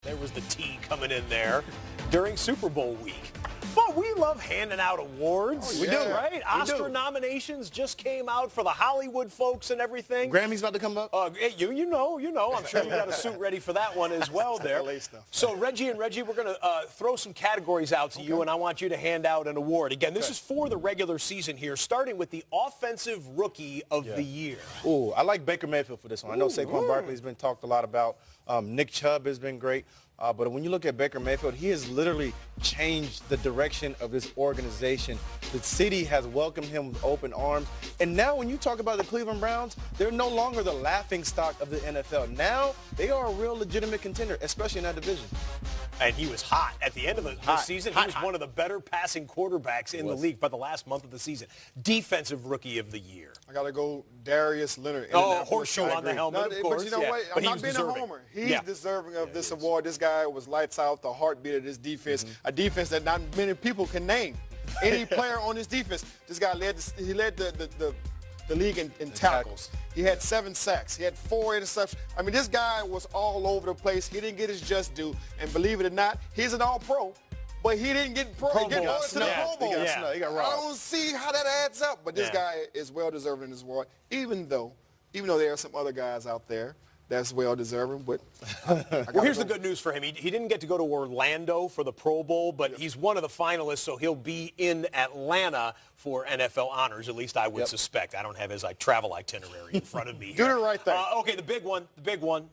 There was the T coming in there during Super Bowl week. But we love handing out awards. We do, right? Oscar nominations just came out for the Hollywood folks and everything. Grammy's about to come up. Hey, you know. I'm sure you got a suit ready for that one as well there. LA stuff. So Reggie, we're going to throw some categories out to you, and I want you to hand out an award. Again, this is for the regular season here, starting with the Offensive Rookie of the Year. Ooh, I like Baker Mayfield for this one. I know Saquon Barkley's been talked a lot about. Nick Chubb has been great. But when you look at Baker Mayfield, he has literally changed the direction of this organization. The city has welcomed him with open arms. And now when you talk about the Cleveland Browns, they're no longer the laughingstock of the NFL. Now they are a real legitimate contender, especially in that division. And he was hot at the end of the season. He was one of the better passing quarterbacks in the league by the last month of the season. Defensive Rookie of the Year. I got to go Darius Leonard. Horseshoe on the helmet, of course. But you know what? I'm not being a homer. He's deserving of this award. This guy was lights out, the heartbeat of this defense, a defense that not many people can name. Any player on this defense, this guy led the league in tackles. He had 7 sacks. He had 4 interceptions. I mean, this guy was all over the place. He didn't get his just due. And believe it or not, he's an all-pro. But he didn't get Pro Bowl to the Pro Bowl. He got robbed. I don't see how that adds up. But this guy is well-deserving in this award, even though there are some other guys out there that's well-deserving. But well, here's the good news for him. He didn't get to go to Orlando for the Pro Bowl, but he's one of the finalists, so he'll be in Atlanta for NFL honors. At least I would suspect. I don't have his travel itinerary in front of me here. Do the right thing. Okay, the big one.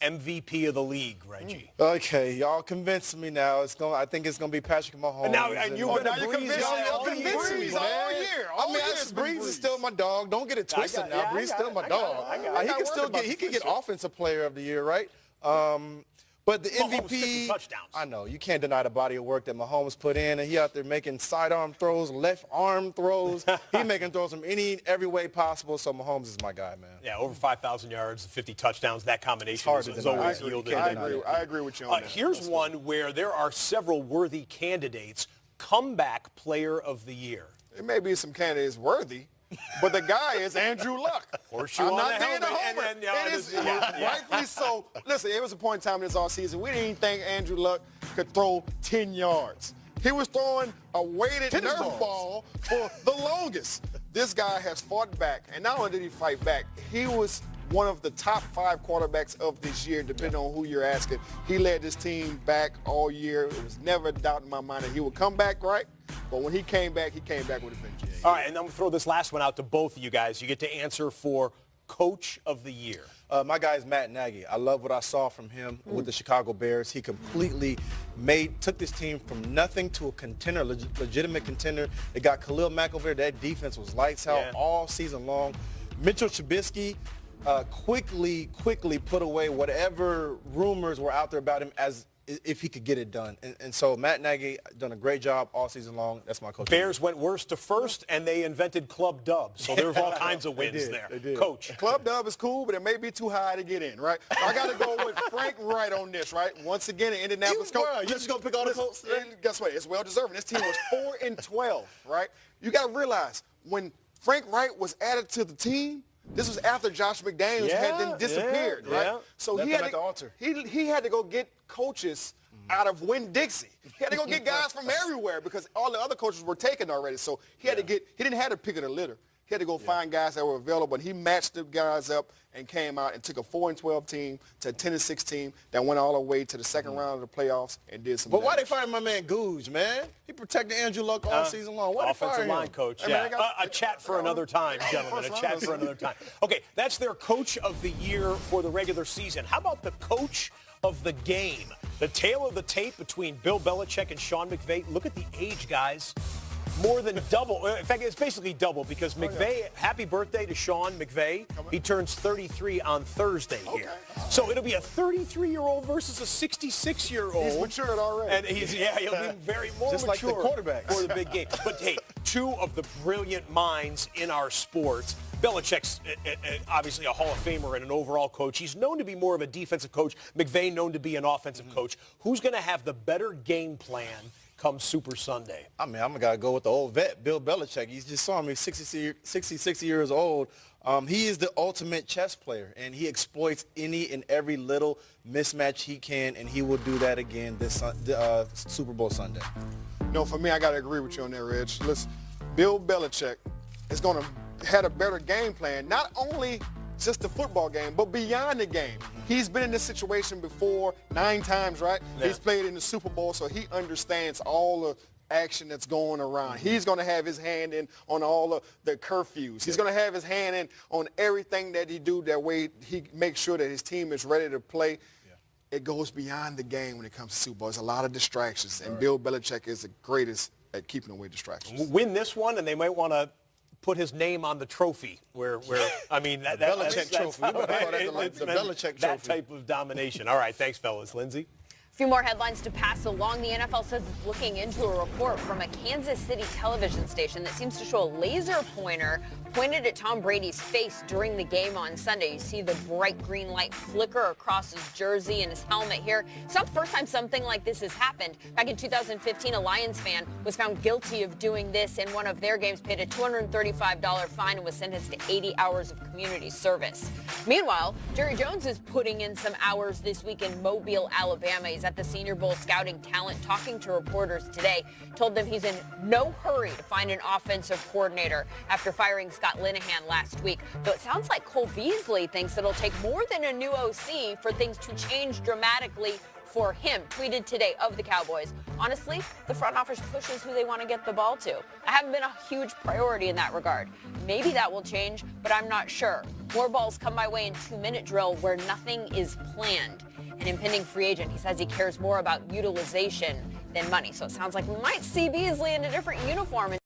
MVP of the league, Reggie. Okay, y'all convinced me now. I think it's gonna be Patrick Mahomes. And now you've been Y'all convinced me all year. Breeze is still my dog. Don't get it twisted now. Breeze is still my dog. He can get Offensive Player of the Year, right? But the Mahomes, MVP, 50 touchdowns. I know, you can't deny the body of work that Mahomes put in, and he out there making sidearm throws, left arm throws. He making throws from every way possible, so Mahomes is my guy, man. Yeah, over 5,000 yards, 50 touchdowns, that combination is always yielded. I agree with you on that. Here's one where there are several worthy candidates. Comeback Player of the Year. There may be some candidates worthy, but the guy is Andrew Luck. Horseshoe I'm on not the being a helmet. homer. It is rightfully so. Listen, it was a point in time in this offseason. We didn't even think Andrew Luck could throw 10 yards. He was throwing a weighted Nerf ball for the longest. This guy has fought back, and not only did he fight back, he was one of the top 5 quarterbacks of this year, depending on who you're asking. He led this team back all year. It was never a doubt in my mind that he would come back, right? But when he came back with a vengeance. All right, and I'm going to throw this last one out to both of you guys. You get to answer for Coach of the Year. My guy is Matt Nagy. I love what I saw from him with the Chicago Bears. He completely took this team from nothing to a contender, legitimate contender. They got Khalil Mack over there. That defense was lights out all season long. Mitchell Trubisky quickly put away whatever rumors were out there about him as if he could get it done. And so Matt Nagy done a great job all season long. That's my coach. Bears went worst to first, and they invented Club Dub. So there's all kinds of wins there. Coach. Club Dub is cool, but it may be too high to get in, right? I got to go with Frank Wright on this, right? Once again, in Indianapolis. You just going to pick all the Colts? Guess what? It's well-deserving. This team was 4-12, right? You got to realize, when Frank Wright was added to the team, this was after Josh McDaniels had then disappeared, right? So he had to go get coaches out of Winn-Dixie. He had to go get guys from everywhere because all the other coaches were taken already. So he had to he didn't have to pick of the litter. He had to go find guys that were available, and he matched the guys up and came out and took a 4-12 team to a 10-6 team that went all the way to the second round of the playoffs and did some damage. Why they fired my man Gouge, man? He protected Andrew Luck all season long. Why offensive line coach. A chat for another time, gentlemen. A chat for another time. Okay, that's their Coach of the Year for the regular season. How about the Coach of the Game? The tale of the tape between Bill Belichick and Sean McVay. Look at the age, guys. More than double. In fact, it's basically double because McVay, happy birthday to Sean McVay. He turns 33 on Thursday here. So it'll be a 33-year-old versus a 66-year-old. He's matured already. And he'll be very more just mature like the quarterback for the big game. But hey, two of the brilliant minds in our sports. Belichick's obviously a Hall of Famer and an overall coach. He's known to be more of a defensive coach. McVay known to be an offensive coach. Who's going to have the better game plan come Super Sunday? I mean, I'm going to go with the old vet, Bill Belichick. You just saw him. He's 66 years old. He is the ultimate chess player, and he exploits any and every little mismatch he can, and he will do that again this Super Bowl Sunday. No, for me, I got to agree with you on that, Rich. Listen, Bill Belichick is going to have a better game plan, not only just the football game, but beyond the game. He's been in this situation before 9 times, right? Yeah. He's played in the Super Bowl, so he understands all the action that's going around. He's going to have his hand in on all of the curfews. He's going to have his hand in on everything that he do. That way he makes sure that his team is ready to play. It goes beyond the game when it comes to Super Bowl. There's a lot of distractions, and Bill Belichick is the greatest at keeping away distractions. Win this one, and they might want to put his name on the trophy. Where I mean, the Belichick trophy. We better call that the Belichick trophy. That type of domination. All right, thanks, fellas. Lindsay? A few more headlines to pass along. The NFL says it's looking into a report from a Kansas City television station that seems to show a laser pointer pointed at Tom Brady's face during the game on Sunday. You see the bright green light flicker across his jersey and his helmet here. It's not the first time something like this has happened. Back in 2015, a Lions fan was found guilty of doing this in one of their games, paid a $235 fine, and was sentenced to 80 hours of community service. Meanwhile, Jerry Jones is putting in some hours this week in Mobile, Alabama. He's at the Senior Bowl scouting talent, talking to reporters today, told them he's in no hurry to find an offensive coordinator after firing Scott Linehan last week. Though it sounds like Cole Beasley thinks it'll take more than a new OC for things to change dramatically for him. Tweeted today of the Cowboys, honestly, the front office pushes who they want to get the ball to. I haven't been a huge priority in that regard. Maybe that will change, but I'm not sure. More balls come my way in 2-minute drill where nothing is planned. An impending free agent, he says he cares more about utilization than money. So it sounds like we might see Beasley in a different uniform.